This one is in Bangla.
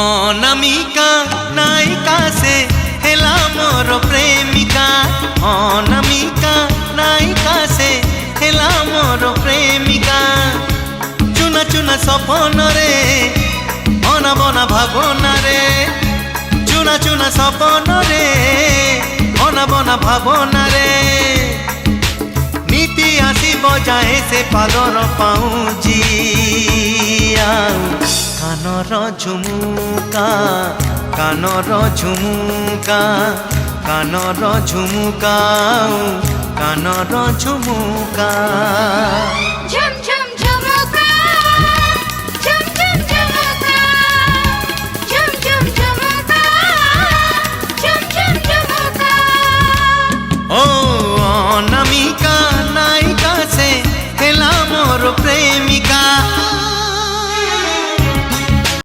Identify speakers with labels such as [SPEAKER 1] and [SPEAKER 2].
[SPEAKER 1] অনামিকা নায়িকা সে হেলা মোর প্রেমিকা। অনামিকা নায়িকা সে হেলা মোর প্রেমিকা। চুনা চুনা স্বপ্নরে অনাবনা ভাবনারে, চুনা চুনা স্বপ্নরে অনাবনা ভাবনারে। নীতি আসিব যায় সে পাদর পাউজি। কানর ঝুমুকা কানর ঝুমুকা কানর ঝুমুকা কানর ঝুমুকা।